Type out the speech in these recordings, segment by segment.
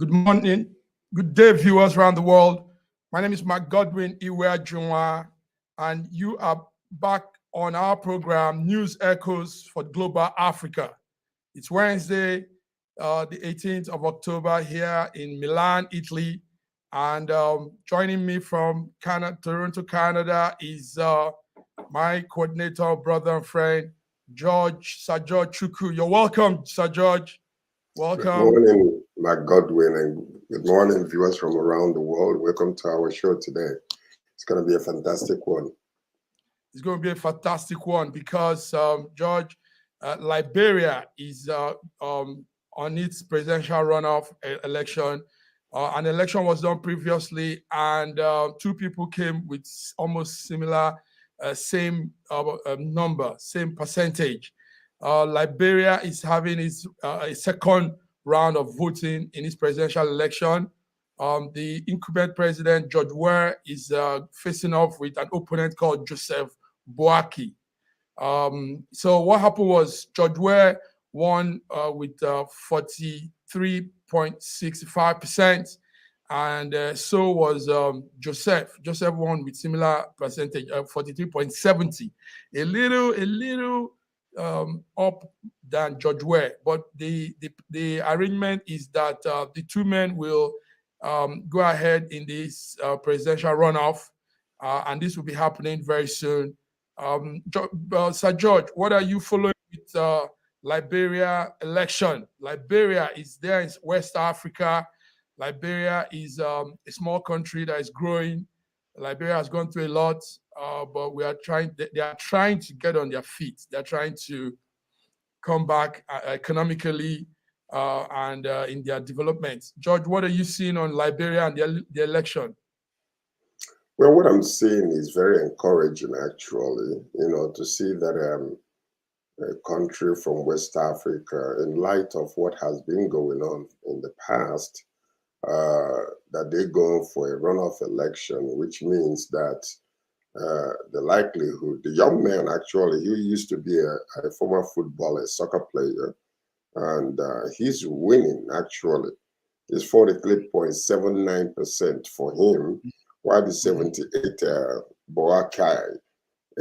Good morning, good day, viewers around the world. My name is Mark Godwin Iweajunwa, and you are back on our program, News Echoes for Global Africa. It's Wednesday, the 18th of October here in Milan, Italy. And joining me from Toronto, Canada is my coordinator, brother, and friend, Sir George Chukwu. You're welcome, Sir George. Welcome. Good morning, Mark Godwin, and good morning, viewers from around the world. Welcome to our show today. It's going to be a fantastic one. It's going to be a fantastic one because, George, Liberia is on its presidential runoff election. An election was done previously, and two people came with almost similar, same number, same percentage. Liberia is having its a second round of voting in its presidential election. The incumbent president, George Weah, is facing off with an opponent called Joseph Boakai. So what happened was George Weah won with 43.65%, and so was Joseph. Joseph won with similar percentage, 43.70, a little up than George Weah. But the arrangement is that the two men will go ahead in this presidential runoff, and this will be happening very soon. Sir George, what are you following with Liberia election? Liberia is there in West Africa. Liberia is a small country that is growing. Liberia has gone through a lot, but they are trying to get on their feet. They're trying to come back economically and in their development. George, what are you seeing on Liberia and the election? Well, what I'm seeing is very encouraging, actually, to see that a country from West Africa, in light of what has been going on in the past, that they go for a runoff election, which means that the likelihood, the young man actually, he used to be a former footballer, soccer player, and he's winning actually. It's 43.79% for him, while the 78 Boakai,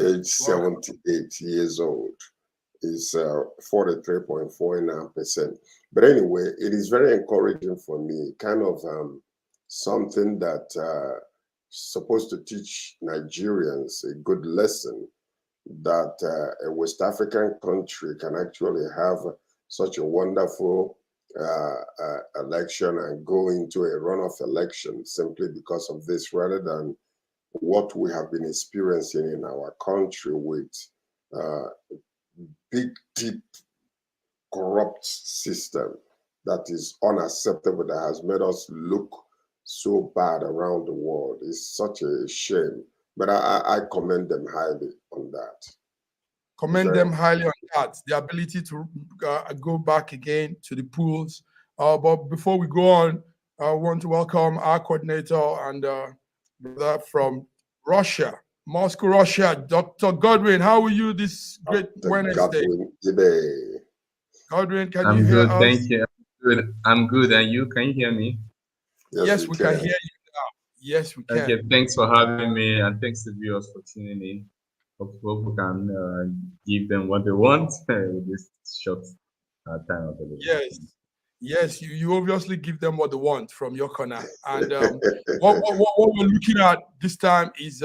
age 78 years old, is 43.49%. But anyway, it is very encouraging for me, kind of something that supposed to teach Nigerians a good lesson that a West African country can actually have such a wonderful election and go into a runoff election simply because of this, rather than what we have been experiencing in our country with big, deep, corrupt system that is unacceptable, that has made us look so bad around the world. It's such a shame. But I commend them highly on that. Commend them highly on that, the ability to go back again to the pools. But before we go on, I want to welcome our coordinator and brother from Russia, Moscow, Russia, Dr. Godwin. How are you this great Wednesday? Godwin, can you hear us? Thank you. I'm good. And you? Can you hear me? Yes, we can hear you now. Yes, we can. Okay, thanks for having me, and thanks to viewers for tuning in. Hope we can give them what they want with this short time of the day. Yes, you obviously give them what they want from your corner. And what we're looking at this time is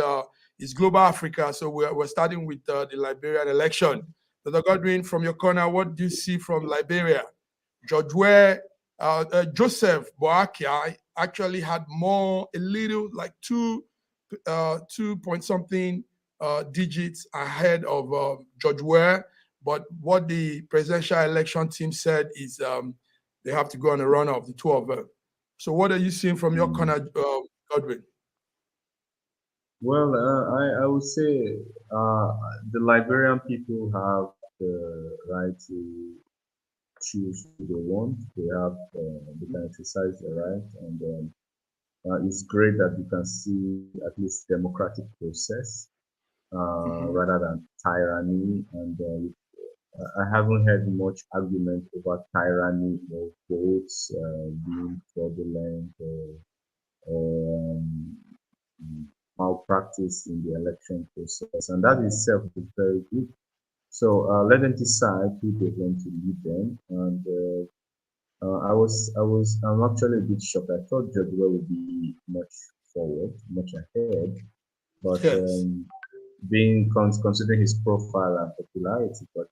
Global Africa. So we're starting with the Liberian election. Dr. Godwin, from your corner, what do you see from Liberia? George Weah, Joseph Boakai actually had a little like 2 point something digits ahead of George Weah. But what the presidential election team said is they have to go on a runoff, the two of them. So what are you seeing from your corner, Godwin? Well, I would say the Liberian people have the right to choose who they want. They can exercise their right, and it's great that you can see at least democratic process rather than tyranny. And I haven't heard much argument over tyranny or votes being fraudulent or malpractice in the election process, and that itself is very good. So let them decide who they want to lead them. And I'm actually a bit shocked. I thought George would be much forward, much ahead, but Yes. being considering his profile and popularity, but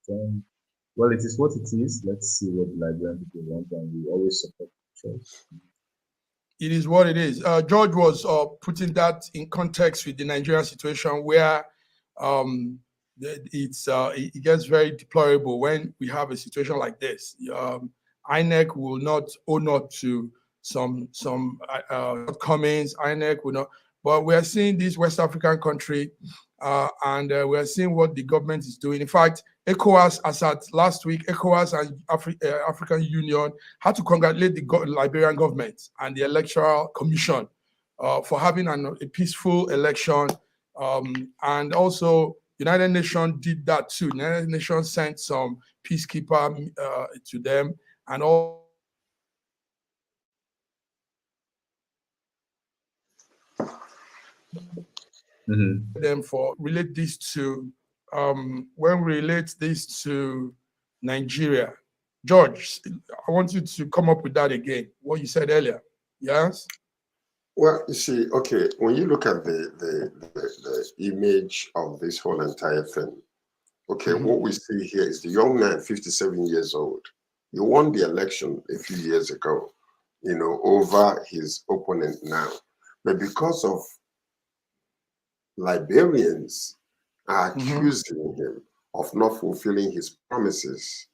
well, it is what it is. Let's see what the Liberian people want, and we always support the choice. It is what it is. George was putting that in context with the Nigerian situation, where um, it gets very deplorable when we have a situation like this. INEC will not own up to some shortcomings. INEC will not, but we are seeing this West African country, and we are seeing what the government is doing. In fact, ECOWAS, as at last week, ECOWAS and African Union had to congratulate the Liberian government and the Electoral Commission for having a peaceful election. And also, United Nations did that too. United Nations sent some peacekeeper to them, and all them for relate this to when we relate this to Nigeria. George, I want you to come up with that again, what you said earlier. Yes? Well, you see, okay, when you look at the image of this whole entire thing, okay, what we see here is the young man, 57 years old. He won the election a few years ago, over his opponent now. But because of Liberians are accusing him of not fulfilling his promises,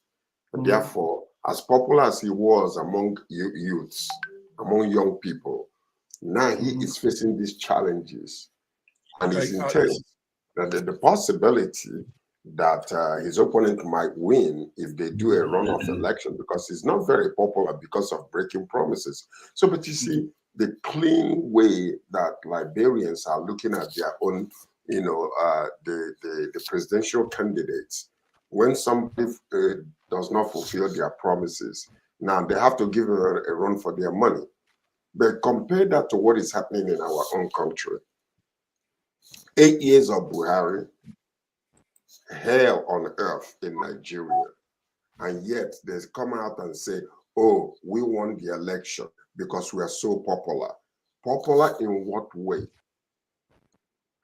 therefore, as popular as he was among youths, among young people, now he is facing these challenges, and it's intense. That the possibility that his opponent might win if they do a runoff election, because he's not very popular because of breaking promises. So, but you see, the clean way that Liberians are looking at their own, the presidential candidates, when somebody does not fulfill their promises, now they have to give a run for their money. But compare that to what is happening in our own country. 8 years of Buhari, hell on earth in Nigeria. And yet they come out and say, oh, we won the election because we are so popular. Popular in what way?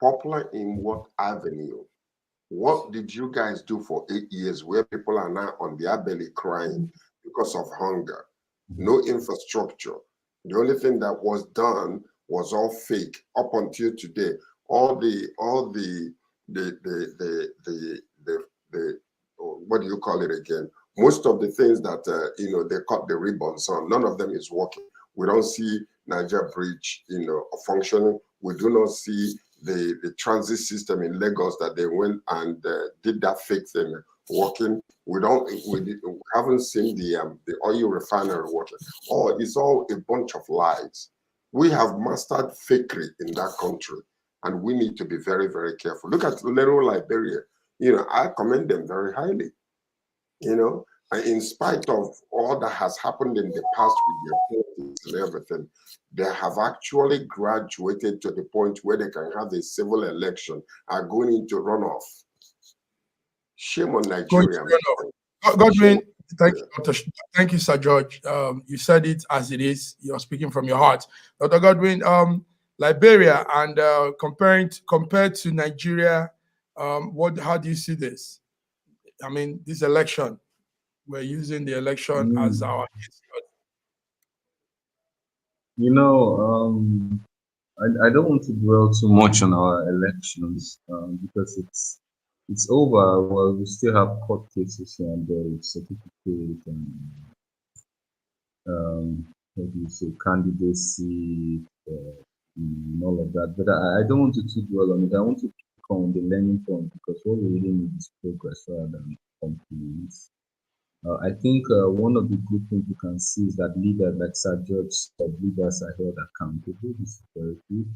Popular in what avenue? What did you guys do for 8 years where people are now on their belly crying because of hunger? No infrastructure. The only thing that was done was all fake up until today. All the what do you call it again? Most of the things that they cut the ribbons on, none of them is working. We don't see Niger Bridge, functioning. We do not see the transit system in Lagos that they went and did that fake thing working. We haven't seen the oil refinery working. Oh, it's all a bunch of lies. We have mastered fakery in that country, and we need to be very, very careful. Look at little Liberia. I commend them very highly. And in spite of all that has happened in the past with their politics and everything, they have actually graduated to the point where they can have a civil election and going into runoff. Shame on Nigeria. Godwin, thank you, Sir George. You said it as it is. You're speaking from your heart. Dr. Godwin, Liberia and compared to Nigeria, how do you see this? I mean, this election, we're using the election as our. I don't want to dwell too much on our elections because it's over. Well, we still have court cases here and there with certificate and what do you say, candidacy and all of that. But I don't want to too dwell on it. I want to pick on the learning point, because what we really need is progress rather than complaints. I think one of the good things you can see is that leaders, like Sir George said, leaders are held accountable. This is very good.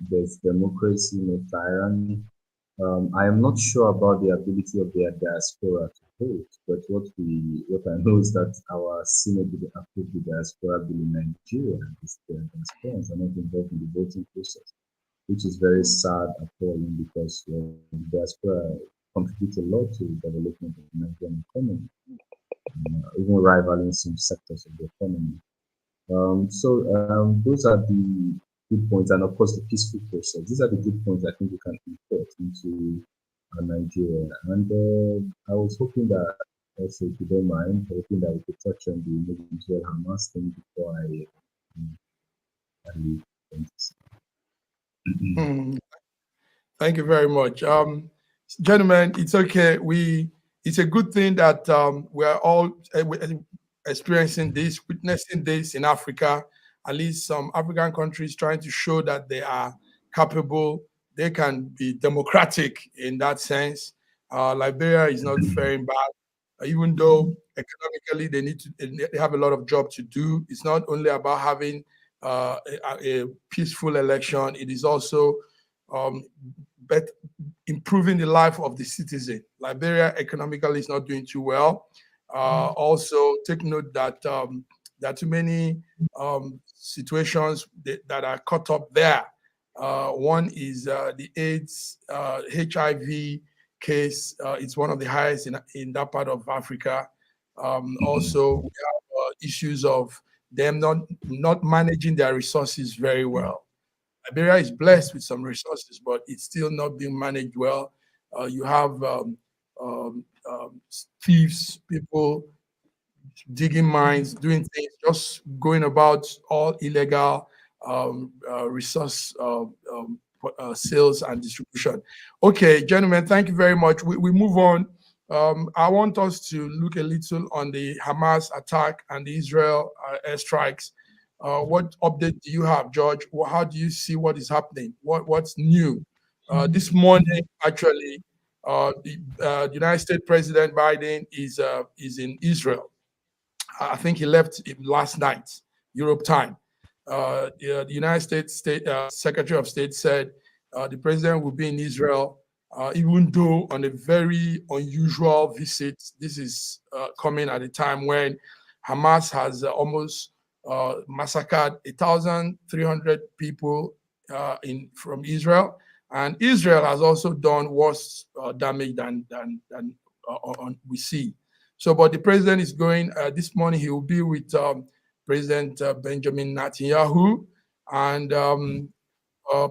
There's democracy, no tyranny. I am not sure about the ability of their diaspora to vote, but what I know is that our Synod approved the diaspora bill in Nigeria. The diasporans are not involved in the voting process, which is very sad, appalling, because the diaspora contribute a lot to the development of the Nigerian economy, even rivaling some sectors of the economy. Those are the good points, and of course the peaceful process. These are the good points I think we can import into Nigeria. And I was hoping that, also, if you don't mind, hoping that we could touch on the Israel Hamas thing before I leave. Hmm. Thank you very much. Gentlemen, it's okay. It's a good thing that we are all experiencing this, witnessing this in Africa. At least some African countries trying to show that they are capable, they can be democratic in that sense. Liberia is not faring bad, even though economically they have a lot of job to do. It's not only about having a peaceful election; it is also um, but improving the life of the citizen. Liberia economically is not doing too well. Also, take note that there are too many situations that are caught up there. One is the AIDS, HIV case. It's one of the highest in that part of Africa. Also, we have issues of them not managing their resources very well. Liberia is blessed with some resources, but it's still not being managed well. You have thieves, people digging mines, doing things, just going about all illegal resource sales and distribution. Okay, gentlemen, thank you very much. We move on. I want us to look a little on the Hamas attack and the Israel airstrikes. What update do you have, George? How do you see what is happening? What's new? This morning, actually, the United States President Biden is in Israel. I think he left last night, Europe time. The United States Secretary of State said the president will be in Israel, even though on a very unusual visit. This is coming at a time when Hamas has almost massacred 1,300 people from Israel, and Israel has also done worse damage than we see. So, but the president is going this morning. He will be with President Benjamin Netanyahu, and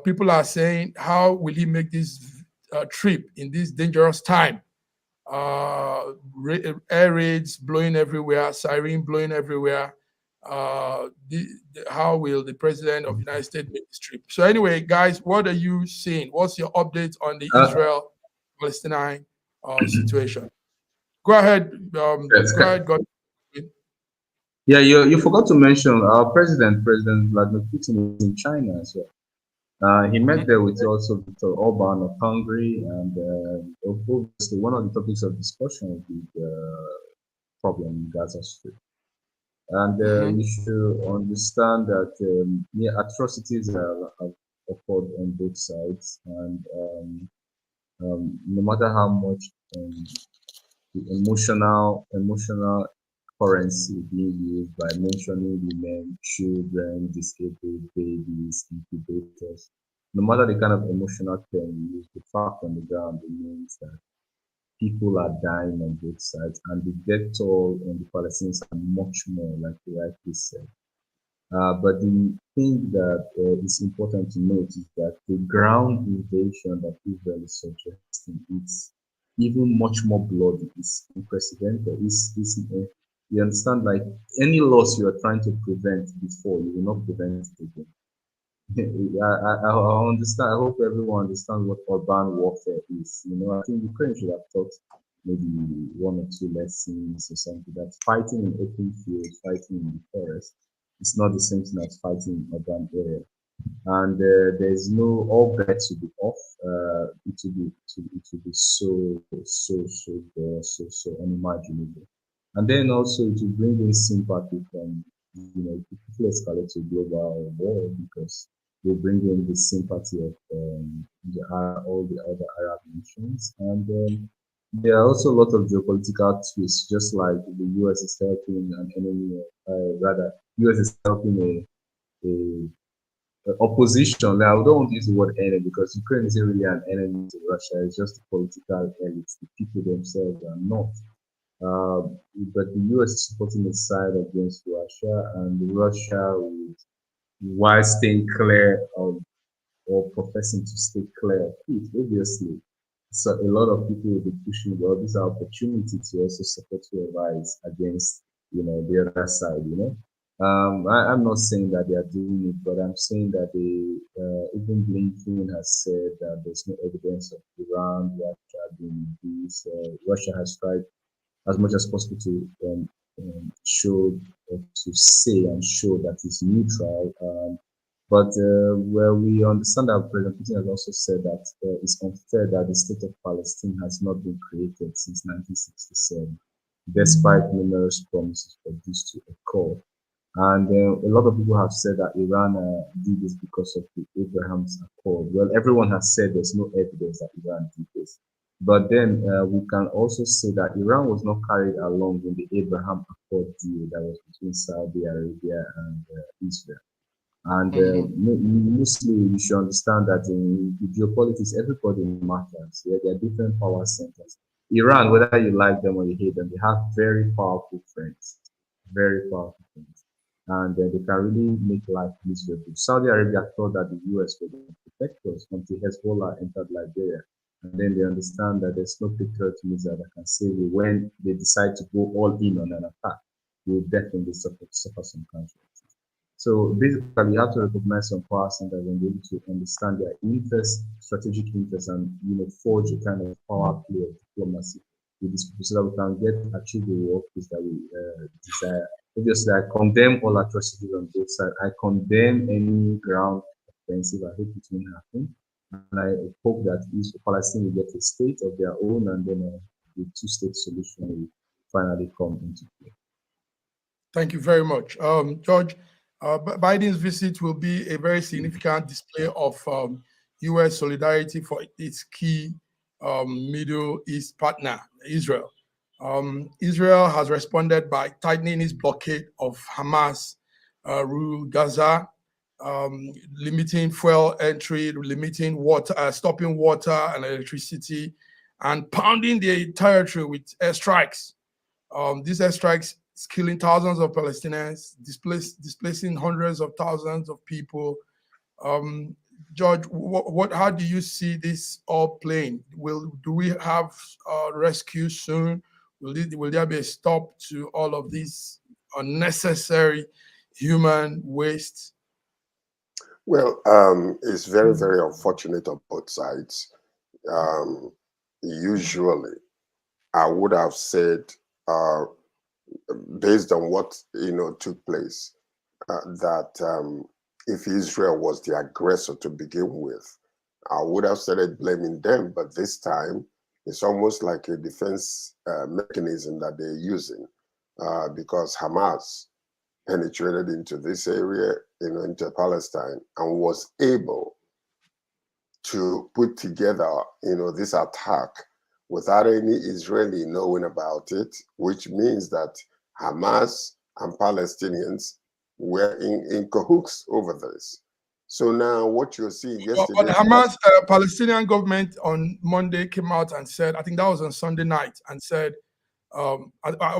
people are saying, how will he make this trip in this dangerous time? Air raids blowing everywhere, siren blowing everywhere. How will the president of the United States make this trip? So, anyway, guys, what are you seeing? What's your update on the Israel-Palestine situation? Go ahead. Yes, Go ahead. God. yeah, you forgot to mention our President Vladimir Putin is in China as well. He met there with also Viktor Orban of Hungary, and obviously one of the topics of discussion will be the problem in Gaza Strip. And we should understand that atrocities have occurred on both sides, and no matter how much the emotional currency being used by mentioning women, children, disabled babies, incubators. No matter the kind of emotional term you use, the fact on the ground remains that people are dying on both sides, and the death toll on the Palestinians are much more, like you rightly said. But the thing that is important to note is that the ground invasion that Israel is suggesting is even much more bloody. It's unprecedented. You understand, like any loss you are trying to prevent before, you will not prevent it again. I understand. I hope everyone understands what urban warfare is. I think Ukraine should have taught maybe one or two lessons or something. That fighting in open fields, fighting in the forest, it's not the same thing as fighting in urban area. And there's no all bets will be off. It will be so unimaginable. And then also to bring in sympathy from people escalate to global war, because will bring in the sympathy of all the other Arab nations. And there are also a lot of geopolitical twists, just like the US is helping an enemy, rather, US is helping a opposition. Now, I don't want to use the word enemy because Ukraine isn't really an enemy to Russia. It's just the political elites. The people themselves are not. But the US is supporting its side against Russia, and Russia would, while staying clear of or professing to stay clear of it, obviously. So a lot of people will be pushing, well, this is an opportunity to also support whoever is against, the other side, I'm not saying that they are doing it, but I'm saying that even Blinken has said that there's no evidence of Iran, Russia doing this. Russia has tried as much as possible to show, to say and show that it's neutral. But where we understand that President Putin has also said that it's unfair that the state of Palestine has not been created since 1967, despite numerous promises for this to occur. And a lot of people have said that Iran did this because of the Abraham's Accord. Well, everyone has said there's no evidence that Iran did this. But then we can also say that Iran was not carried along in the Abraham Accord deal that was between Saudi Arabia and Israel. And mostly you should understand that in geopolitics, everybody matters. Yeah? There are different power centers. Iran, whether you like them or you hate them, they have very powerful friends. Very powerful friends. And they can really make life miserable. Saudi Arabia thought that the US would protect us until Hezbollah entered Liberia. And then they understand that there's no patriot missile that can save you. When they decide to go all in on an attack, you will definitely suffer some casualties. So basically, you have to recognize some power centers and be able to understand their interests, strategic interests, and forge a kind of power play of diplomacy with these people so that we can achieve the work that we desire. Obviously, I condemn all atrocities on both sides. I condemn any ground offensive. I hope it won't happen. And I hope that Palestine will get a state of their own, and then the two-state solution will finally come into play. Thank you very much. George, Biden's visit will be a very significant display of U.S. solidarity for its key Middle East partner, Israel. Israel has responded by tightening its blockade of Hamas ruled Gaza, limiting fuel entry, limiting water, stopping water and electricity, and pounding the territory with airstrikes. These airstrikes is killing thousands of Palestinians, displacing hundreds of thousands of people. George, how do you see this all playing? Do we have rescue soon? Will there be a stop to all of this unnecessary human waste? Well, it's very, very unfortunate on both sides. Usually, I would have said, based on what took place, that if Israel was the aggressor to begin with, I would have started blaming them. But this time, it's almost like a defense mechanism that they're using, because Hamas penetrated into this area, into Palestine, and was able to put together, this attack without any Israeli knowing about it, which means that Hamas and Palestinians were in cahoots over this. So now what you're seeing yesterday... But the Hamas Palestinian government on Monday came out and said, I think that was on Sunday night, and said,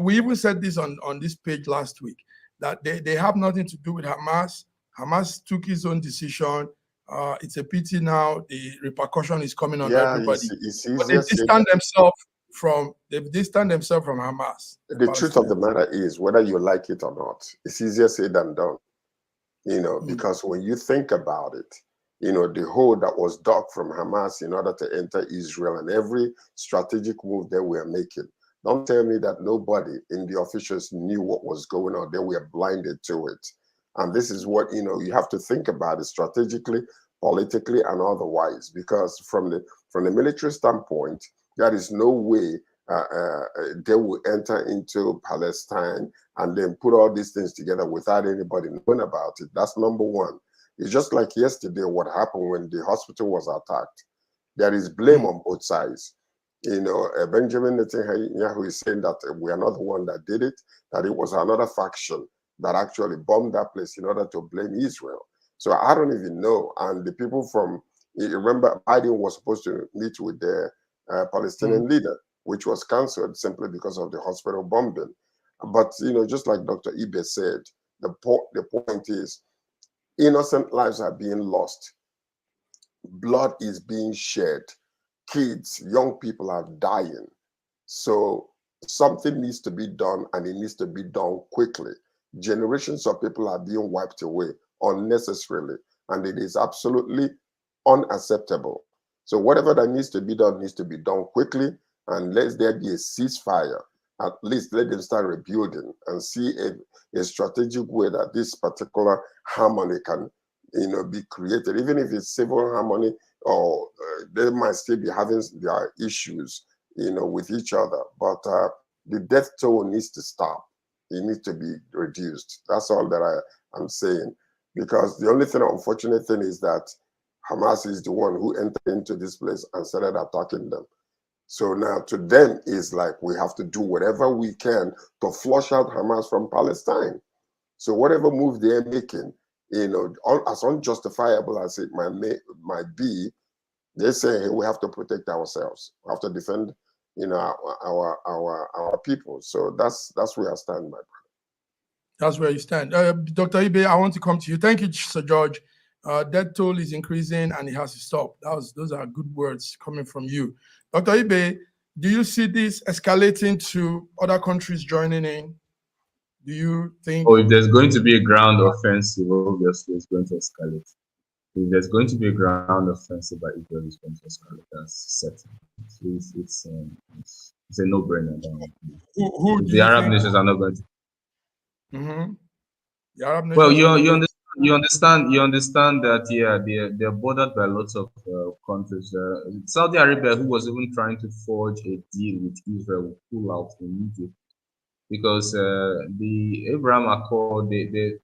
we even said this on this page last week, that they have nothing to do with Hamas. Hamas took his own decision. It's a pity now the repercussion is coming on everybody. But they've distanced themselves from Hamas. The truth of the matter is, whether you like it or not, it's easier said than done. Because when you think about it, the hold that was dug from Hamas in order to enter Israel and every strategic move they were making. Don't tell me that nobody in the officials knew what was going on. They were blinded to it. And this is what, you have to think about it strategically, politically, and otherwise, because from the military standpoint, there is no way they will enter into Palestine and then put all these things together without anybody knowing about it. That's number one. It's just like yesterday, what happened when the hospital was attacked. There is blame on both sides. Benjamin Netanyahu is saying that we are not the one that did it, that it was another faction that actually bombed that place in order to blame Israel. So I don't even know. And the people from, remember, Biden was supposed to meet with the Palestinian leader, which was cancelled simply because of the hospital bombing. But, just like Dr. Ibe said, the point is, innocent lives are being lost. Blood is being shed. Kids, young people are dying. So something needs to be done, and it needs to be done quickly. Generations of people are being wiped away unnecessarily, and it is absolutely unacceptable. So whatever that needs to be done quickly, and let there be a ceasefire. At least let them start rebuilding and see a strategic way that this particular harmony can, be created. Even if it's civil harmony, or they might still be having their issues, with each other. But the death toll needs to stop. It needs to be reduced. That's all that I'm saying. Because the only unfortunate thing is that Hamas is the one who entered into this place and started attacking them. So now to them is like, we have to do whatever we can to flush out Hamas from Palestine. So whatever move they're making, as unjustifiable as it might be, they say, hey, we have to protect ourselves. We have to defend, our people. So that's where I stand, my brother. That's where you stand. Dr. Ibe, I want to come to you. Thank you, Sir George. Death toll is increasing and it has to stop. Those are good words coming from you. Dr. Ibe, do you see this escalating to other countries joining in? Do you think? Oh, if there's going to be a ground offensive, obviously it's going to escalate. If there's going to be a ground offensive by Israel, it's going to escalate. That's certain. It's a no-brainer. Who do the you Arab think? nations are not going to. Mm-hmm. The Arab nations. Well, you understand that they're bordered by lots of countries. Saudi Arabia, who was even trying to forge a deal with Israel, will pull out immediately because the Abraham Accord, the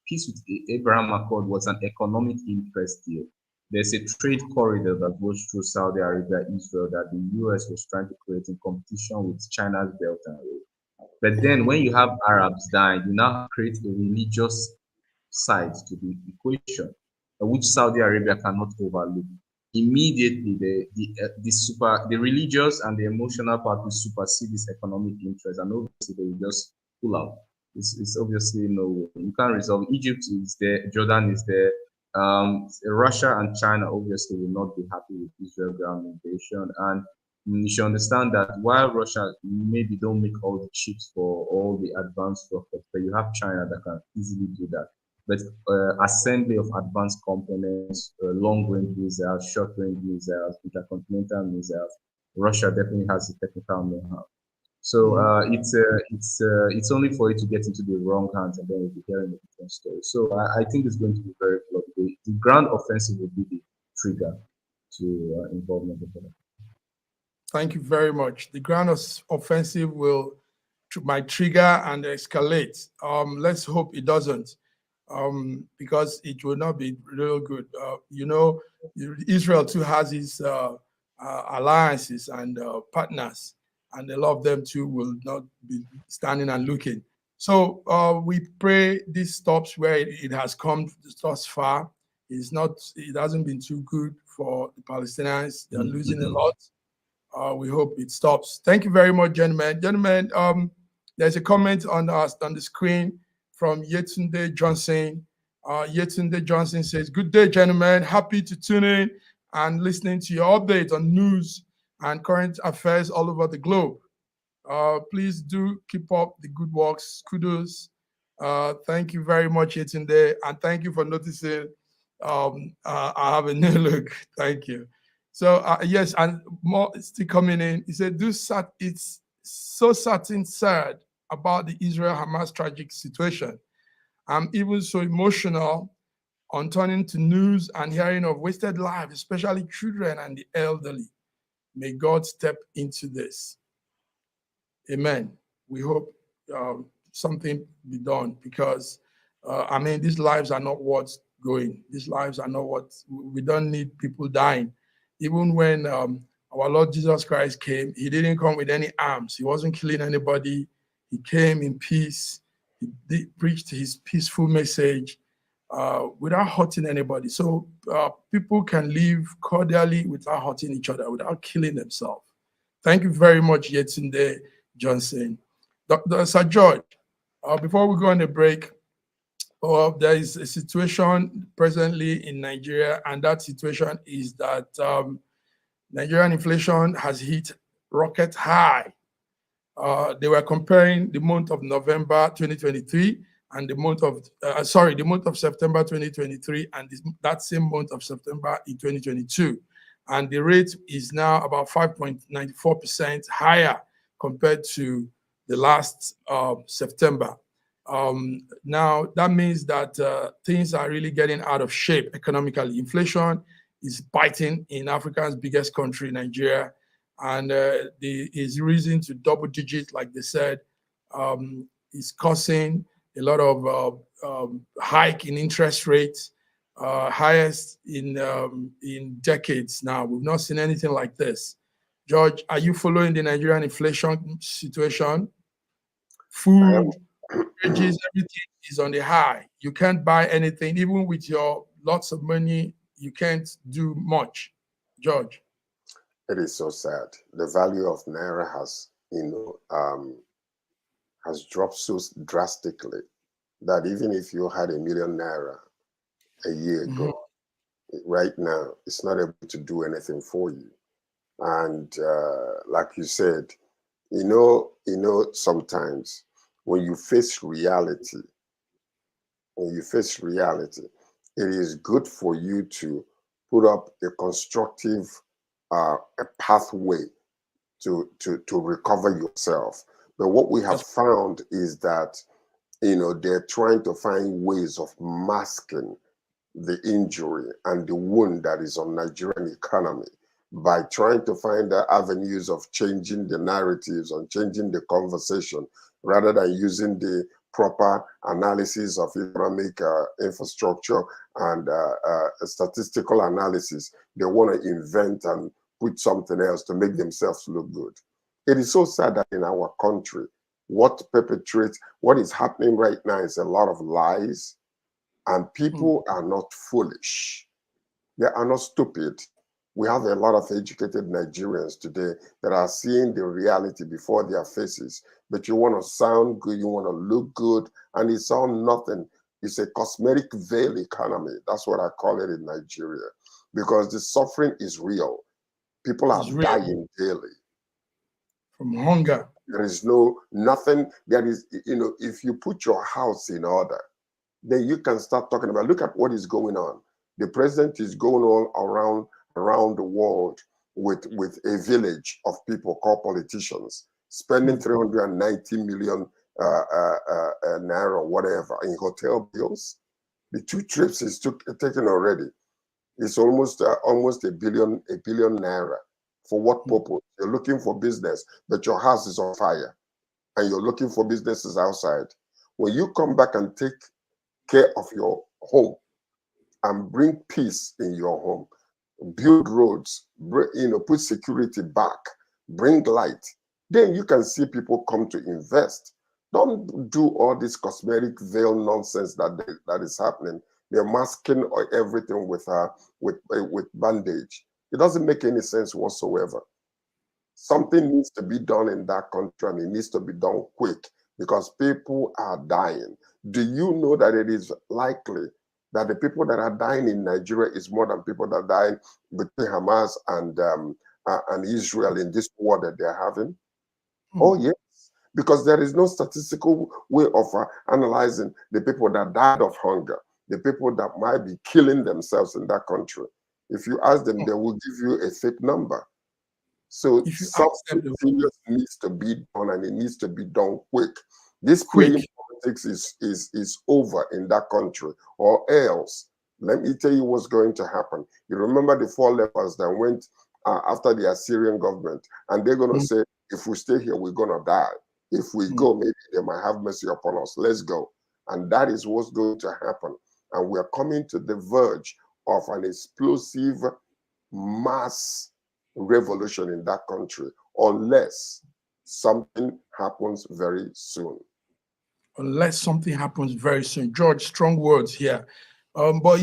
peace with the Abraham Accord was an economic interest deal. There's a trade corridor that goes through Saudi Arabia, Israel, that the US was trying to create in competition with China's Belt and Road. But then when you have Arabs dying, you now create a religious side to the equation, which Saudi Arabia cannot overlook. Immediately, the religious and the emotional part will supersede this economic interest, and obviously they will just pull out. It's obviously no way. You can't resolve. Egypt is there, Jordan is there. Russia and China obviously will not be happy with Israel ground invasion, and you should understand that while Russia maybe don't make all the chips for all the advanced rockets, but you have China that can easily do that. But assembly of advanced components, long-range missiles, short-range missiles, intercontinental missiles, Russia definitely has the technical know-how. So it's only for it to get into the wrong hands, and then we'll be hearing a different story. So I think it's going to be very flawed. The ground offensive will be the trigger to involvement of them. Thank you very much. The ground offensive might trigger and escalate. Let's hope it doesn't, because it will not be real good. Israel too has its alliances and partners, and a lot of them too will not be standing and looking. So we pray this stops where it has come thus far. It hasn't been too good for the Palestinians. They're losing a lot. We hope it stops. Thank you very much, gentlemen. Gentlemen, there's a comment on the screen from Yetunde Johnson. Yetunde Johnson says, "Good day, gentlemen. Happy to tune in and listening to your updates on news and current affairs all over the globe. Please do keep up the good works. Kudos. Thank you very much, Yetunde, and thank you for noticing I have a new look. Thank you." So yes, and more still coming in. He said, it's so sad about the Israel-Hamas tragic situation. I'm even so emotional on turning to news and hearing of wasted lives, especially children and the elderly. May God step into this. Amen. We hope something be done, because I mean, these lives are not what's going. These lives are not what we don't need people dying. Even when our Lord Jesus Christ came, he didn't come with any arms. He wasn't killing anybody. He came in peace. He preached his peaceful message without hurting anybody. So people can live cordially without hurting each other, without killing themselves. Thank you very much, Yetunde Johnson. Dr. Sir George, before we go on a break, there is a situation presently in Nigeria, and that situation is that Nigerian inflation has hit rocket high. They were comparing the month of November 2023 and the month of, the month of September 2023 and that same month of September in 2022. And the rate is now about 5.94% higher compared to the last September. Now, that means that things are really getting out of shape economically. Inflation is biting in Africa's biggest country, Nigeria, and is rising to double digits, like they said. Is causing a lot of hike in interest rates, highest in decades now. We've not seen anything like this. George, are you following the Nigerian inflation situation? Food, wages, everything is on the high. You can't buy anything, even with your lots of money. You can't do much. George. It is so sad. The value of Naira has, has dropped so drastically that even if you had $1 million Naira a year ago, right now, it's not able to do anything for you. And like you said, sometimes when you face reality, it is good for you to put up a constructive a pathway to recover yourself. But what we have found is that, they're trying to find ways of masking the injury and the wound that is on Nigerian economy by trying to find the avenues of changing the narratives and changing the conversation rather than using the proper analysis of economic infrastructure and statistical analysis. They want to invent and put something else to make themselves look good. It is so sad that in our country, what is happening right now is a lot of lies, and people are not foolish. They are not stupid. We have a lot of educated Nigerians today that are seeing the reality before their faces. But you want to sound good, you want to look good, and it's all nothing. It's a cosmetic veil economy. That's what I call it in Nigeria, because the suffering is real. People are dying daily from hunger. There is nothing that is, if you put your house in order, then you can start talking about, look at what is going on. The president is going all around the world with a village of people called politicians, spending 390 million Naira, whatever, in hotel bills. The 2 trips is taken already. It's almost a billion Naira. For what purpose? You're looking for business, but your house is on fire, and you're looking for businesses outside. When you come back and take care of your home and bring peace in your home, build roads, put security back, bring light, then you can see people come to invest. Don't do all this cosmetic veil nonsense that is happening. They're masking everything with bandage. It doesn't make any sense whatsoever. Something needs to be done in that country, and it needs to be done quick, because people are dying. Do you know that it is likely that the people that are dying in Nigeria is more than people that died between Hamas and Israel in this war that they're having? Oh, yes, because there is no statistical way of analyzing the people that died of hunger, the people that might be killing themselves in that country. If you ask them, they will give you a fake number. So something serious needs to be done, and it needs to be done quick. This playing politics is over in that country, or else, let me tell you what's going to happen. You remember the 4 lepers that went after the Assyrian government, and they're going to say, if we stay here, we're going to die. If we go, maybe they might have mercy upon us. Let's go. And that is what's going to happen. And we're coming to the verge of an explosive mass revolution in that country, unless something happens very soon. Unless something happens very soon. George, strong words here. But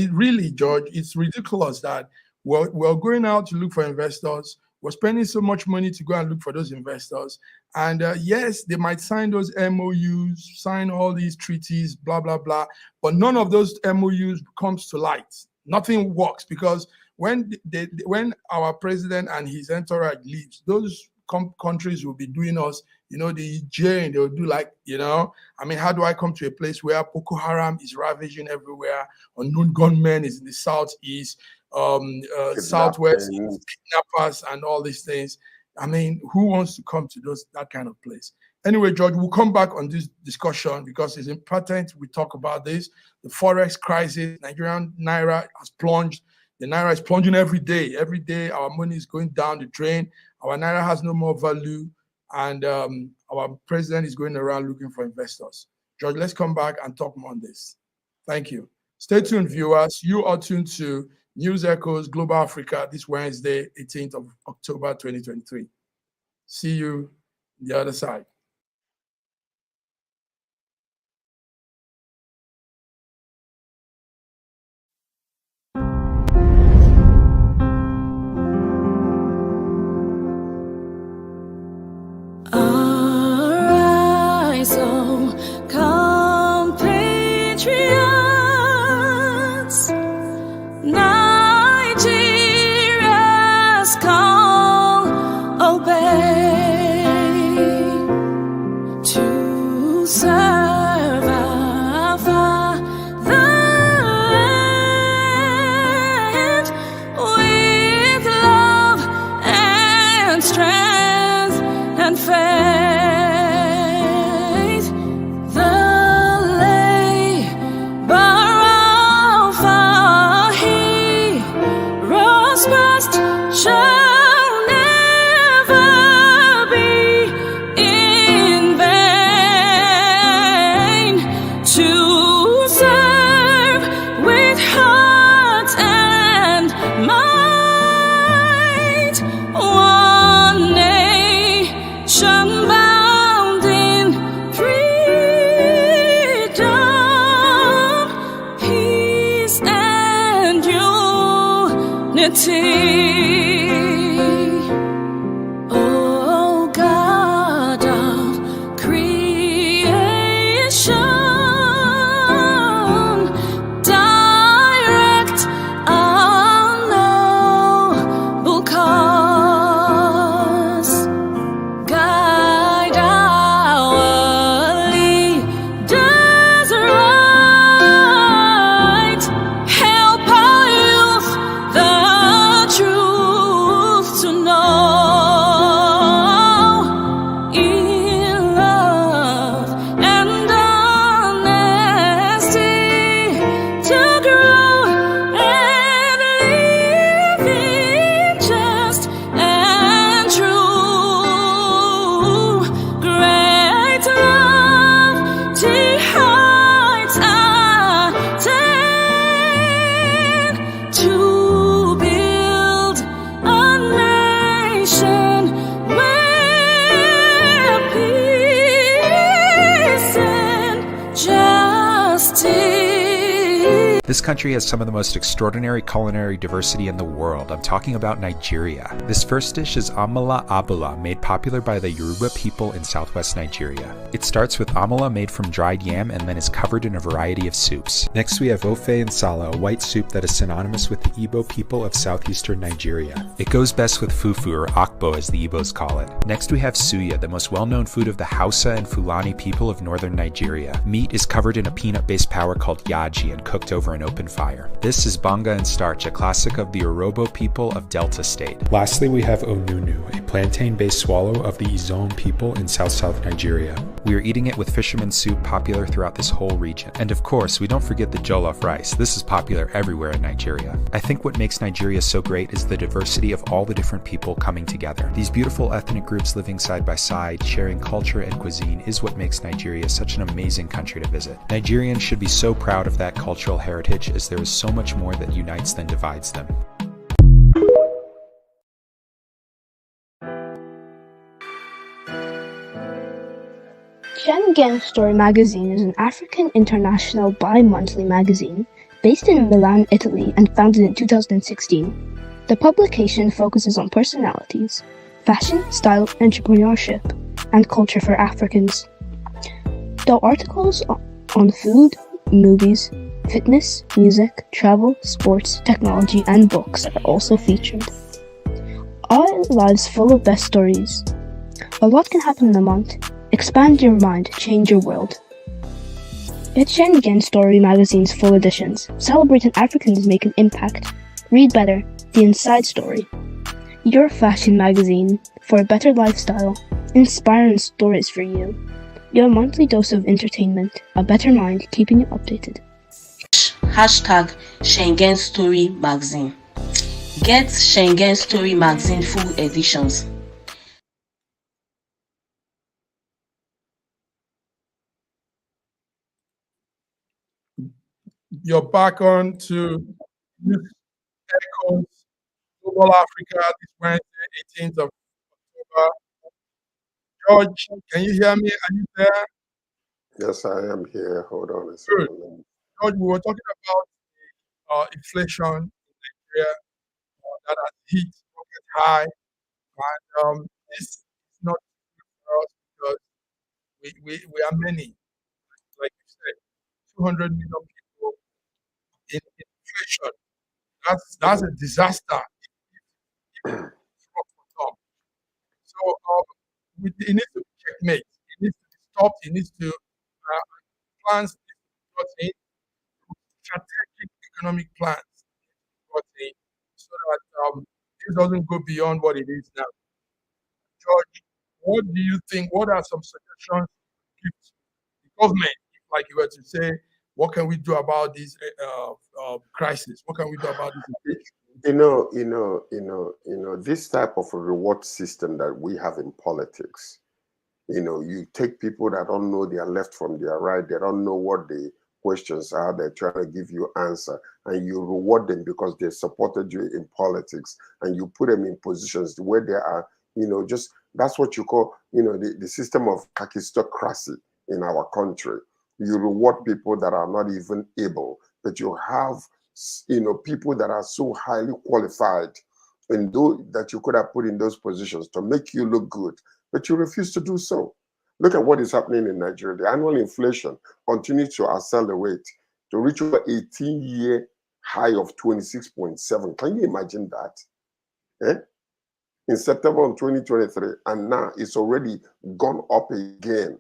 George, it's ridiculous that we're going out to look for investors. We're spending so much money to go and look for those investors. And yes, they might sign those MOUs, sign all these treaties, blah, blah, blah. But none of those MOUs comes to light. Nothing works, because when our president and his entourage leaves, those countries will be doing us, the Jane, they'll do like, how do I come to a place where Boko Haram is ravaging everywhere, unknown gunmen is in the southeast, southwest, kidnappers and all these things. Who wants to come to that kind of place? Anyway, George, we'll come back on this discussion because it's important we talk about this. The Forex crisis, Nigerian Naira has plunged. The Naira is plunging every day. Every day, our money is going down the drain. Our Naira has no more value. And our president is going around looking for investors. George, let's come back and talk more on this. Thank you. Stay tuned, viewers. You are tuned to News Echoes Global Africa this Wednesday, 18th of October, 2023. See you on the other side. Arise, O compatriots, Nigeria's call, obey, to serve our fatherland with love and strength and faith. The labor of our heroes past shall never be in vain, to serve with heart and might one nation bound in freedom, peace and unity. O God of creation, direct our noble cause, guide our leaders right, help our youth the truth to know, in love and honesty to grow and live in just and true. Great lofty heights attain, to build a nation where peace and justice. This country has some of the most extraordinary culinary diversity in the world. I'm talking about Nigeria. This first dish is amala abula, made popular by the Yoruba people in southwest Nigeria. It starts with amala made from dried yam and then is covered in a variety of soups. Next we have ofe nsala, a white soup that is synonymous with the Igbo people of southeastern Nigeria. It goes best with fufu, or akbo as the Igbos call it. Next we have suya, the most well-known food of the Hausa and Fulani people of northern Nigeria. Meat is covered in a peanut-based powder called yaji and cooked over an and open fire. This is banga and starch, a classic of the Urhobo people of Delta State. Lastly, we have onunu, a plantain-based swallow of the Izon people in South Nigeria. We are eating it with fisherman soup, popular throughout this whole region. And of course, we don't forget the jollof rice. This is popular everywhere in Nigeria. I think what makes Nigeria so great is the diversity of all the different people coming together. These beautiful ethnic groups living side by side, sharing culture and cuisine is what makes Nigeria such an amazing country to visit. Nigerians should be so proud of that cultural heritage, as there is so much more that unites than divides them. Schengen Story magazine is an African international bi-monthly magazine based in Milan, Italy, and founded in 2016. The publication focuses on personalities, fashion, style, entrepreneurship, and culture for Africans. Though articles on food, movies, fitness, music, travel, sports, technology, and books are also featured. Our lives full of best stories. A lot can happen in a month. Expand your mind, change your world. Get Schengen Story magazine's full editions. Celebrating Africans make an impact. Read better, the inside story. Your fashion magazine for a better lifestyle. Inspiring stories for you. Your monthly dose of entertainment. A better mind keeping you updated. Hashtag Schengen Story magazine. Get Schengen Story magazine full editions. You're back on to News Echoes Global Africa this Wednesday, 18th of October. George, can you hear me? Are you there? Yes, I am here. Hold on a Good. second. George, we were talking about inflation in Nigeria that has hit rocket high, and this is not good for us because we are many, like you said, 200 million people in inflation. That's a disaster. So it needs to be checkmate. It needs to be stopped. It needs to plans need to be brought in, strategic economic plans need to be brought in, so that this doesn't go beyond what it is now. George, what do you think? What are some suggestions you give to the government, if, like you were to say, what can we do about this crisis? What can we do about this inflation? This type of a reward system that we have in politics, you take people that don't know their left from their right, they don't know what the questions are, they're trying to give you answer, and you reward them because they supported you in politics, and you put them in positions where they are, just that's what you call, the system of kakistocracy in our country. You reward people that are not even able, but you have, people that are so highly qualified and that you could have put in those positions to make you look good, but you refuse to do so. Look at what is happening in Nigeria. The annual inflation continues to accelerate to reach over 18-year high of 26.7. Can you imagine that? In September of 2023, and now it's already gone up again,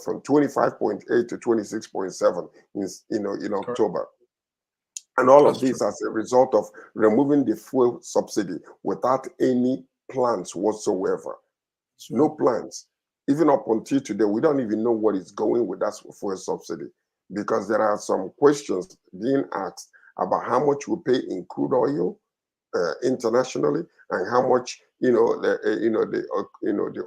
from 25.8 to 26.7 in October. And all of this as a result of removing the fuel subsidy without any plans whatsoever. No plans. Even up until today, we don't even know what is going with that fuel subsidy, because there are some questions being asked about how much we pay in crude oil internationally, and how much the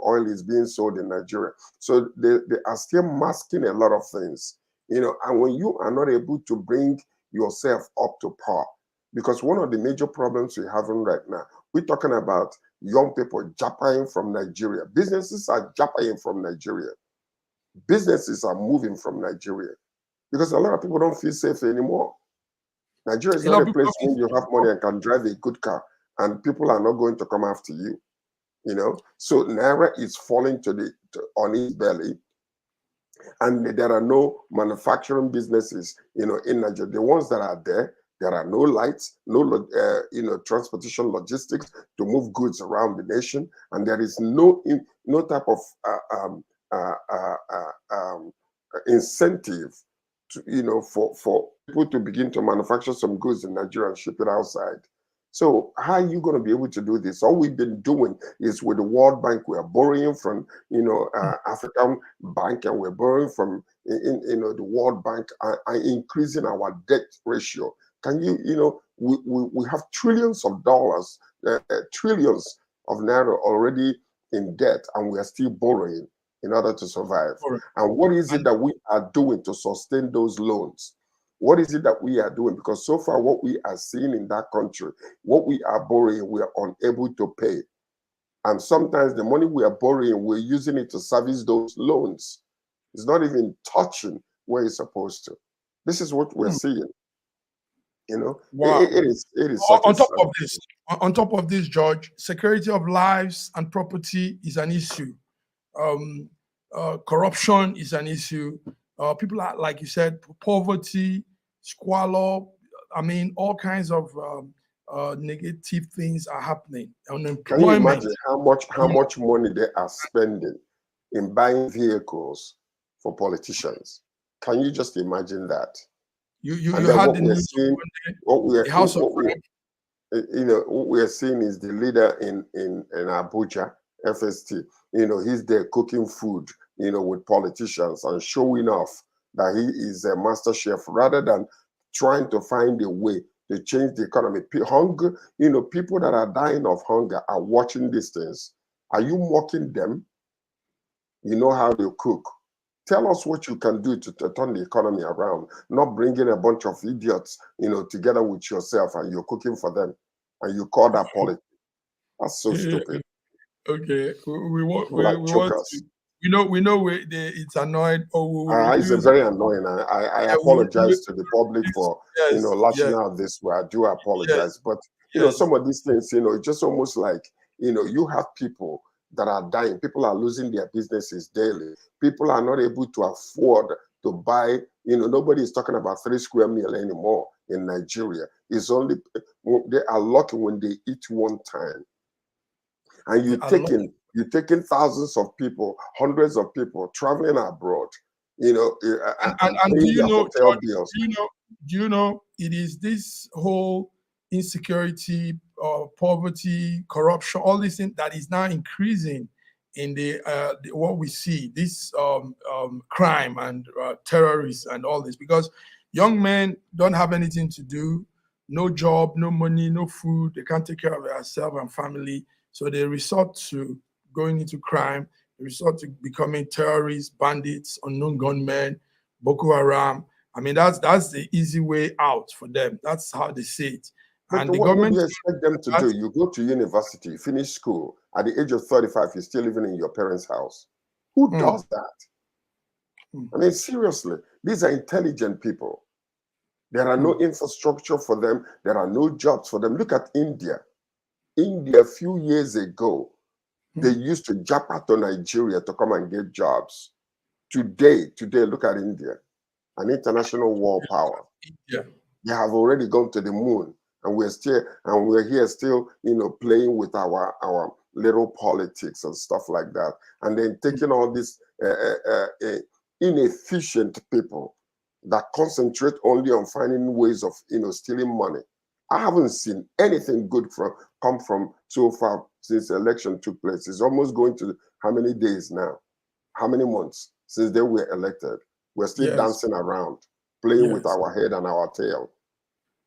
oil is being sold in Nigeria. So they are still masking a lot of things, and when you are not able to bring yourself up to par, because one of the major problems we're having right now, we're talking about young people japping from Nigeria. Businesses are japping from Nigeria. Businesses are moving from Nigeria because a lot of people don't feel safe anymore. Nigeria is not a place where you have money and can drive a good car and people are not going to come after you. So Naira is falling on its belly, and there are no manufacturing businesses, in Nigeria. The ones that are there are no lights, no, transportation logistics to move goods around the nation, and there is no type of incentive to, for people to begin to manufacture some goods in Nigeria and ship it outside. So how are you going to be able to do this? All we've been doing is with the World Bank, we are borrowing from, African Bank, and we're borrowing from, the World Bank, and increasing our debt ratio. Can we have trillions of dollars, trillions of Naira already in debt, and we are still borrowing in order to survive. And what is it that we are doing to sustain those loans? What is it that we are doing? Because so far, what we are seeing in that country, what we are borrowing, we are unable to pay. And sometimes the money we are borrowing, we're using it to service those loans. It's not even touching where it's supposed to. This is what we're seeing. Wow. It is such on top of this, on top of this, George, security of lives and property is an issue. Corruption is an issue. People are, like you said, poverty, squalor. I mean, all kinds of negative things are happening. Unemployment. Can you imagine how much money they are spending in buying vehicles for politicians? Can you just imagine that? You had the news. What we are seeing is the leader in Abuja, FST. He's there cooking food, with politicians and showing off that he is a master chef, rather than trying to find a way to change the economy. Hunger, people that are dying of hunger are watching these things. Are you mocking them? You know how they cook. Tell us what you can do to turn the economy around, not bringing a bunch of idiots, together with yourself, and you're cooking for them, and you call that politics. That's so stupid. Okay, we want chokers. It's annoyed. It's very annoying. I apologize to the public for latching out this way. I do apologize, but some of these things, it's just almost like you have people that are dying. People are losing their businesses daily. People are not able to afford to buy. Nobody is talking about 3 square meal anymore in Nigeria. It's only they are lucky when they eat one time. And you're taking thousands of people, hundreds of people traveling abroad, and do you know, George, do you know it is this whole insecurity, poverty, corruption, all these things that is now increasing in what we see, this crime and terrorists and all this, because young men don't have anything to do, no job, no money, no food, they can't take care of themselves and family. So they resort to going into crime, they resort to becoming terrorists, bandits, unknown gunmen, Boko Haram. I mean, that's the easy way out for them. That's how they see it. But and the what government do you expect them to do? You go to university, you finish school, at the age of 35, you're still living in your parents' house. Who does that? I mean, seriously, these are intelligent people. There are no infrastructure for them. There are no jobs for them. Look at India. India, a few years ago, they used to jump out to Nigeria to come and get jobs. Today, look at India, an international world power. Yeah. They have already gone to the moon, and we're here still, playing with our little politics and stuff like that, and then taking all these inefficient people that concentrate only on finding ways of, stealing money. I haven't seen anything good come from so far since the election took place. It's almost going to how many days now? How many months since they were elected? We're still dancing around, playing with our head and our tail.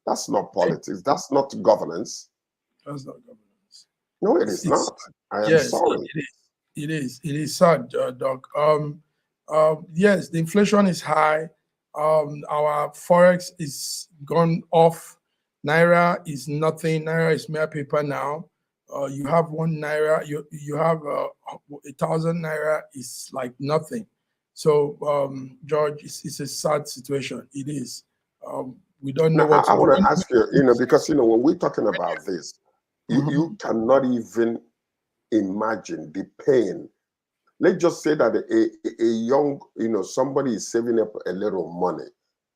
That's not politics. That's not governance. That's not governance. No, it is not. I am sorry. It is sad, Doc. Yes, the inflation is high. Our Forex is gone off. Naira is nothing. Naira is mere paper now. You have 1 Naira, you have 1,000 Naira is like nothing. So, George, it's a sad situation. It is. We don't know what. I want to ask you, because when we're talking about this, you cannot even imagine the pain. Let's just say that a young, somebody is saving up a little money.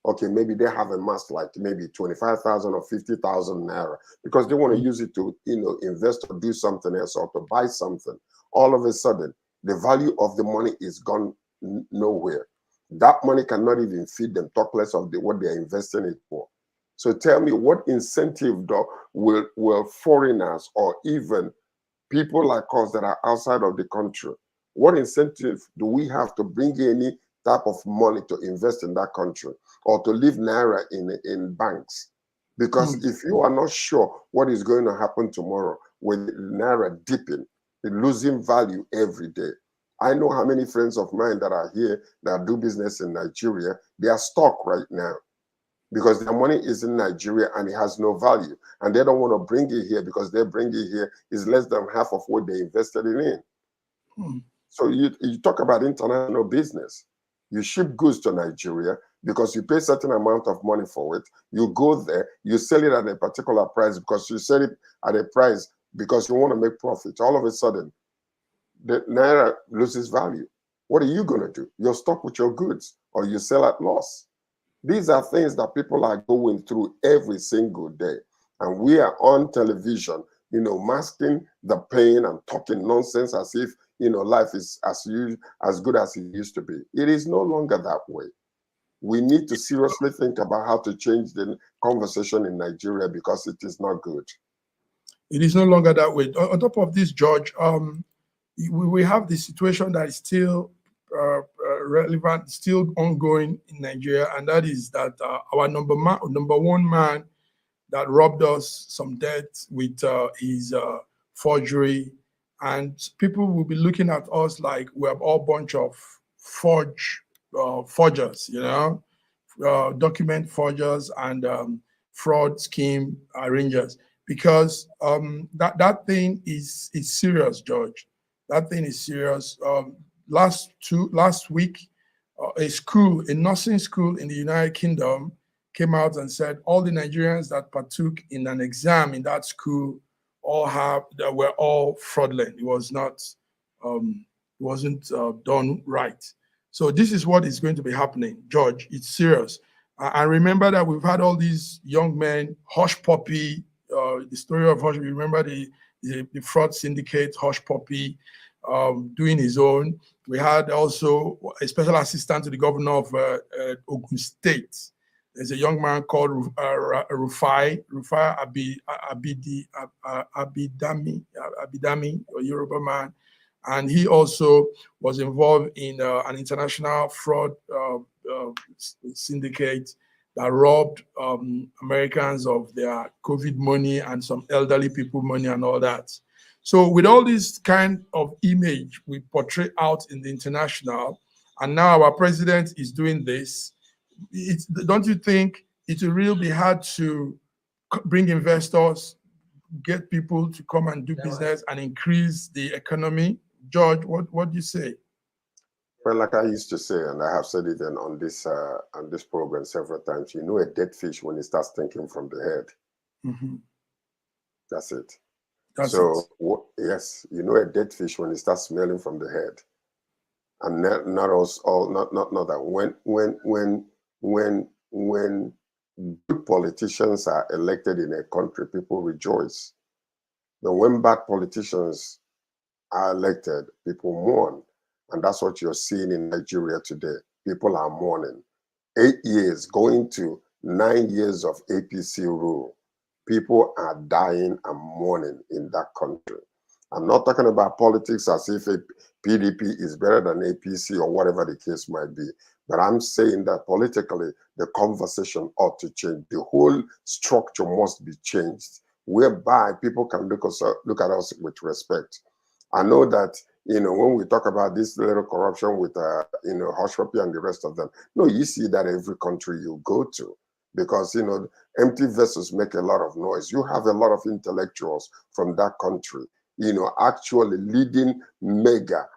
Okay, maybe they have amassed like maybe 25,000 or 50,000 Naira because they want to use it to, invest or do something else or to buy something. All of a sudden, the value of the money is gone nowhere. That money cannot even feed them, talk less of what they're investing it for. So tell me, what incentive will foreigners or even people like us that are outside of the country, what incentive do we have to bring any type of money to invest in that country or to leave Naira in banks? Because if you are not sure what is going to happen tomorrow with Naira dipping, losing value every day. I know how many friends of mine that are here that do business in Nigeria, they are stuck right now because their money is in Nigeria and it has no value. And they don't want to bring it here because they bring it here is less than half of what they invested in. So you talk about international business. You ship goods to Nigeria because you pay a certain amount of money for it. You go there, you sell it at a particular price because you sell it at a price because you want to make profit. All of a sudden, the Naira loses value. What are you going to do? You're stuck with your goods or you sell at loss. These are things that people are going through every single day. And we are on television, masking the pain and talking nonsense as if, life is as good as it used to be. It is no longer that way. We need to seriously think about how to change the conversation in Nigeria because it is not good. It is no longer that way. On top of this, George, we have the situation that is still relevant, still ongoing in Nigeria, and that is that our number one man that robbed us some debt with his forgery, and people will be looking at us like we're all a bunch of forgers, document forgers and fraud scheme arrangers, because that thing is serious, George. That thing is serious. Last week, a nursing school in the United Kingdom came out and said all the Nigerians that partook in an exam in that school were all fraudulent. It was not, wasn't done right. So this is what is going to be happening, George. It's serious. I remember that we've had all these young men, Hush Puppy, the story of Hush. Remember the fraud syndicate, Hush Puppy, doing his own. We had also a special assistant to the governor of Ogun State. There's a young man called Rufai Abidami, a Yoruba man. And he also was involved in an international fraud syndicate that robbed Americans of their COVID money and some elderly people money and all that. So with all this kind of image we portray out in the international, and now our president is doing this, don't you think it will really be hard to bring investors, get people to come and do business and increase the economy? George, what do you say? Well, like I used to say, and I have said it on this program several times, a dead fish when it starts thinking from the head. Mm-hmm. That's it. Yes, a dead fish when it starts smelling from the head. And not that when good politicians are elected in a country, people rejoice. But when bad politicians are elected, people mourn. And that's what you're seeing in Nigeria today. People are mourning. 8 years, going to 9 years of APC rule. People are dying and mourning in that country. I'm not talking about politics as if a PDP is better than APC or whatever the case might be. But I'm saying that politically, the conversation ought to change. The whole structure must be changed, whereby people can look at us with respect. I know that, when we talk about this little corruption with, Hush Puppy and the rest of them, no, you see that every country you go to. Because, empty vessels make a lot of noise. You have a lot of intellectuals from that country, actually leading mega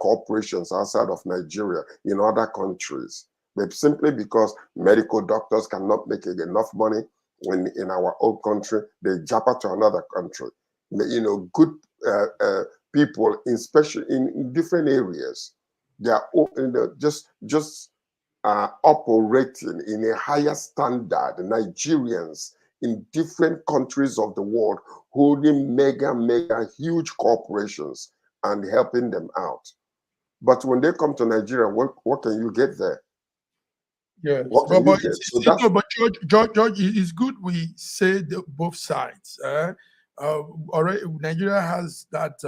corporations outside of Nigeria in other countries. But simply because medical doctors cannot make enough money in our own country, they jump to another country. Good people, especially in different areas, they are just operating in a higher standard. Nigerians in different countries of the world holding mega huge corporations and helping them out. But when they come to Nigeria, what can you get there? Yes, What can you get? So that's but George, it's good we say both sides. Already, Nigeria has that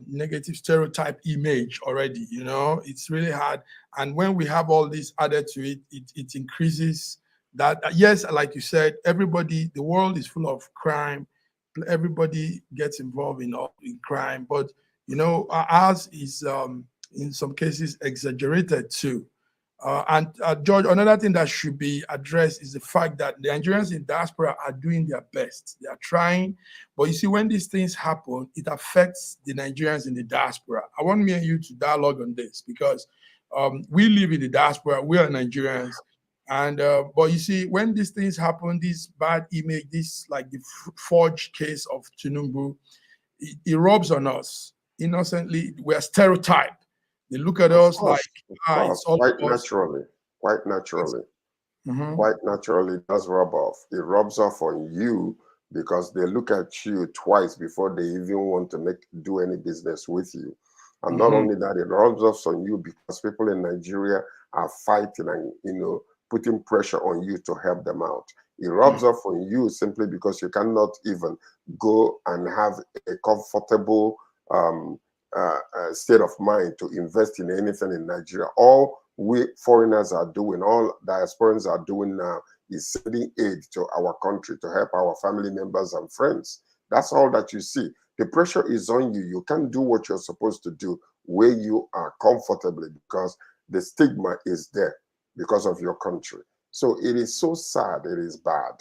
negative stereotype image already. You know, it's really hard, and when we have all this added to it, it increases that. Yes, like you said, everybody, the world is full of crime. Everybody gets involved in crime, but you know, ours is in some cases exaggerated too. George, another thing that should be addressed is the fact that the Nigerians in diaspora are doing their best. They are trying, but you see, when these things happen, it affects the Nigerians in the diaspora. I want me and you to dialogue on this because we live in the diaspora. We are Nigerians, and but you see, when these things happen, this bad image, this like the forged case of Tinubu, it rubs on us innocently. We are stereotyped. They look at us like it's all quite naturally, quite naturally. Quite naturally does rub off. It rubs off on you because they look at you twice before they even want to do any business with you. And not only that, it rubs off on you because people in Nigeria are fighting and putting pressure on you to help them out. It rubs off on you simply because you cannot even go and have a comfortable state of mind to invest in anything in Nigeria. All we foreigners are doing, all diasporans are doing now is sending aid to our country to help our family members and friends. That's all that you see. The pressure is on you. You can't do what you're supposed to do where you are comfortably because the stigma is there because of your country. So it is so sad. It is bad.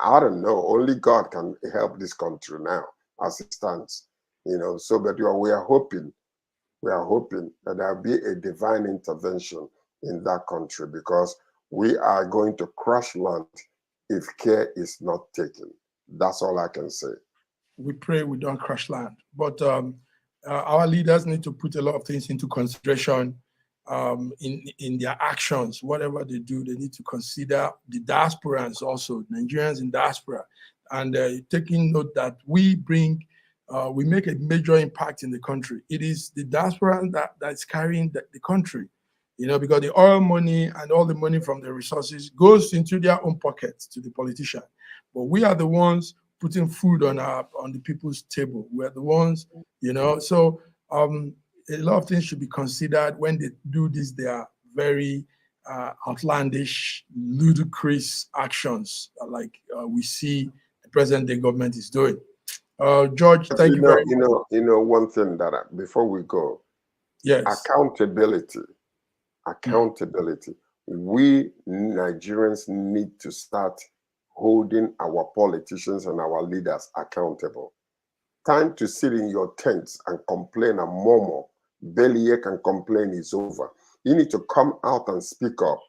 I don't know. Only God can help this country now as it stands. So but we are hoping that there'll be a divine intervention in that country because we are going to crash land if care is not taken. That's all I can say. We pray we don't crash land, but our leaders need to put a lot of things into consideration in their actions. Whatever they do, they need to consider the diasporans also, Nigerians in diaspora, and taking note that we make a major impact in the country. It is the diaspora that's carrying the country, because the oil money and all the money from the resources goes into their own pockets to the politician. But we are the ones putting food on the people's table. We are the ones, So a lot of things should be considered when they do this. They are very outlandish, ludicrous actions like we see the present-day government is doing. George, thank you very much. One thing that before we go, yes, accountability. We Nigerians need to start holding our politicians and our leaders accountable. Time to sit in your tents and complain and murmur, bellyache and complain is over. You need to come out and speak up.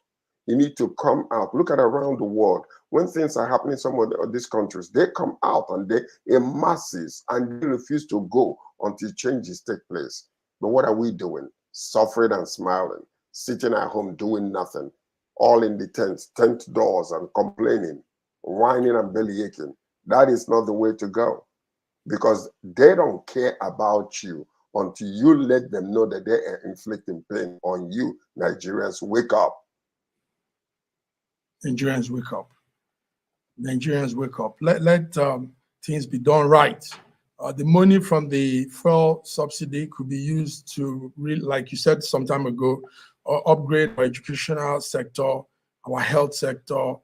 You need to come out. Look at around the world. When things are happening in some of these countries, they come out and they in masses and they refuse to go until changes take place. But what are we doing? Suffering and smiling, sitting at home doing nothing, all in the tent doors and complaining, whining and bellyaching. That is not the way to go because they don't care about you until you let them know that they are inflicting pain on you. Nigerians, wake up. Nigerians, wake up. Nigerians, wake up. Let things be done right. The money from the fuel subsidy could be used to, like you said some time ago, upgrade our educational sector, our health sector,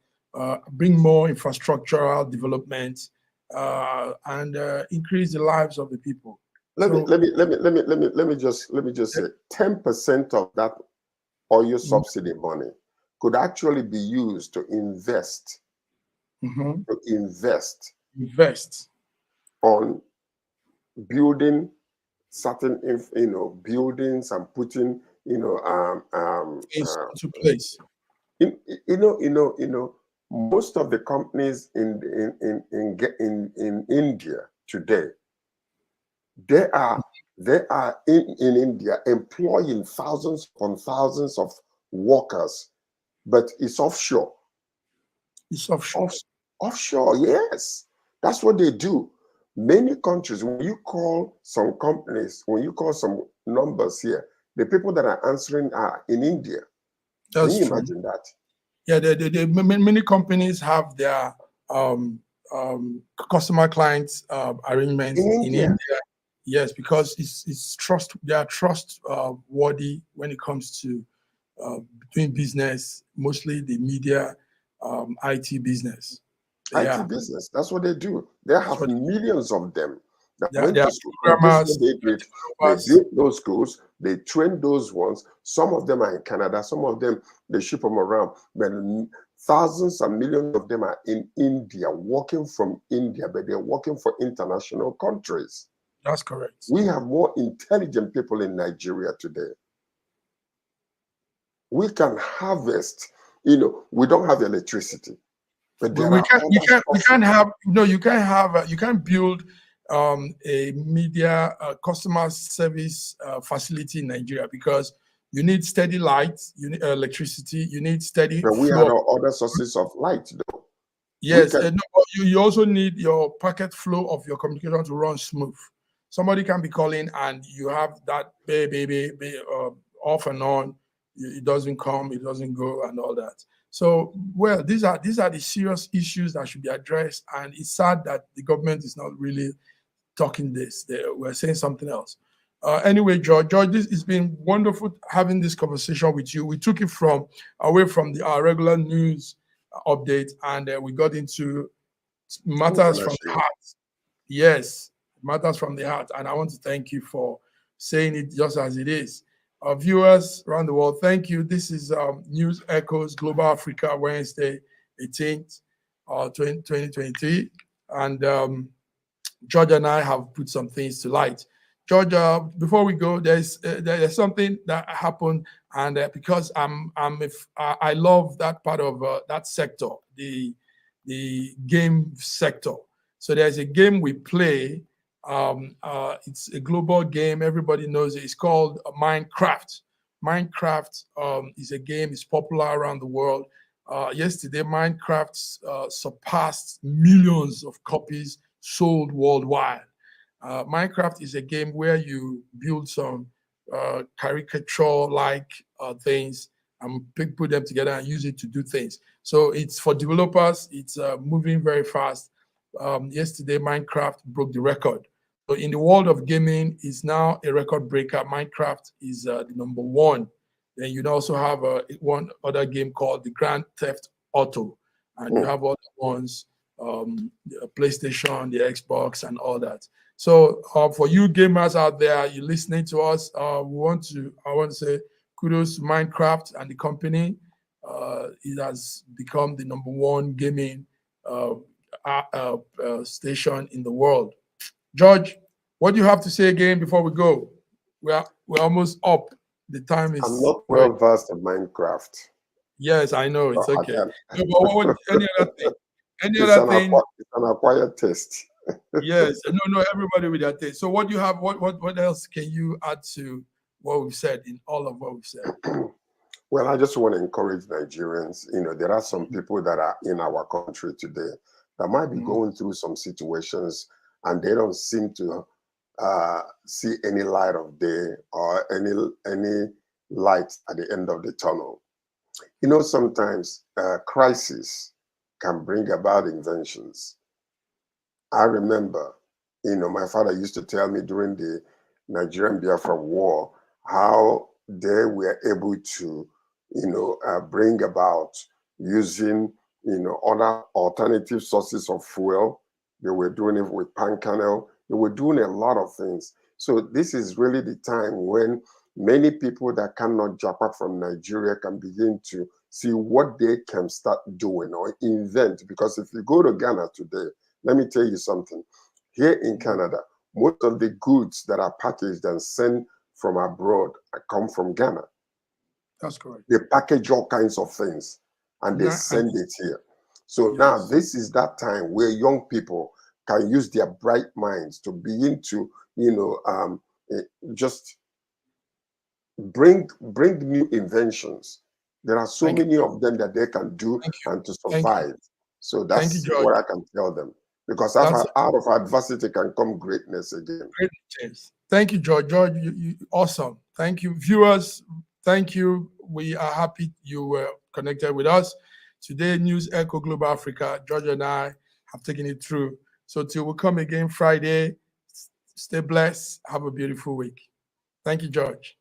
bring more infrastructural development, and increase the lives of the people. Let me just say 10% of that oil subsidy money could actually be used to invest. To invest on building certain buildings and putting into place. Most of the companies in India today, they are in India employing thousands upon thousands of workers, but it's offshore. It's offshore. Offshore, yes. That's what they do. Many countries, when you call some companies, when you call some numbers here, The people that are answering are in India. That's Can you true. imagine that? Yeah, many companies have their customer clients arrangements In in India. India. Yes, because they are trustworthy when it comes to doing business, mostly the media, IT business. IT business. That's what they do. They have what- millions of them that they went are to school. And this is what they did. They built those schools. They trained those ones. Some of them are in Canada. Some of them, they ship them around. But thousands and millions of them are in India, working from India, but they're working for international countries. That's correct. We have more intelligent people in Nigeria today. We can harvest. We don't have electricity. But We can't have you can't build a media customer service facility in Nigeria because you need steady light, you need electricity, you need steady But we flow. have other sources of light, though. Yes, no, you also need your packet flow of your communication to run smooth. Somebody can be calling and you have that baby off and on. It doesn't come, it doesn't go, and all that. So, well, these are the serious issues that should be addressed, and it's sad that the government is not really talking this. We're saying something else. Anyway, George, it's been wonderful having this conversation with you. We took it away from our regular news update, and we got into matters from the heart. Yes, matters from the heart, and I want to thank you for saying it just as it is. Our viewers around the world, thank you. This is News Echoes Global Africa, Wednesday, 18th, 2023. And George and I have put some things to light. George, before we go, there's something that happened, and because I love that part of that sector, the game sector. So there's a game we play. It's a global game. Everybody knows it. It's called Minecraft. Minecraft is a game. It's popular around the world. Yesterday, Minecraft surpassed millions of copies sold worldwide. Minecraft is a game where you build some caricature-like things and put them together and use it to do things. So it's for developers. It's moving very fast. Yesterday, Minecraft broke the record. So in the world of gaming, it's now a record breaker. Minecraft is the number one. Then you also have one other game called the Grand Theft Auto, and you have other ones, the PlayStation, the Xbox, and all that. So for you gamers out there, you listening to us, I want to say kudos to Minecraft and the company. It has become the number one gaming station in the world. George, what do you have to say again before we go? We're almost up. The time is. I'm not well versed in Minecraft. Yes, I know. It's okay. No, but any other thing? It's an acquired taste. Yes, no, everybody with their taste. So what do you have? What else can you add to what we've said, in all of what we've said? Well, I just want to encourage Nigerians. There are some people that are in our country today that might be going through some situations and they don't seem to see any light of day or any light at the end of the tunnel. Sometimes crisis can bring about inventions. I remember, my father used to tell me during the Nigerian Biafra War how they were able to, bring about using, other alternative sources of fuel. They were doing it with palm kernel. They were doing a lot of things. So this is really the time when many people that cannot jump up from Nigeria can begin to see what they can start doing or invent. Because if you go to Ghana today, let me tell you something. Here in Canada, most of the goods that are packaged and sent from abroad come from Ghana. That's correct. They package all kinds of things and they send it here. So now this is that time where young people can use their bright minds to begin to, just bring new inventions. There are so many of them that they can do and to survive. So that's what I can tell them. because That's out of adversity can come greatness again. great, James. Thank you, George. George, you awesome. Thank you, viewers. Thank you. We are happy you were connected with us. Today, News Echo Global Africa, George and I have taken it through. So till we come again Friday, stay blessed. Have a beautiful week. Thank you, George.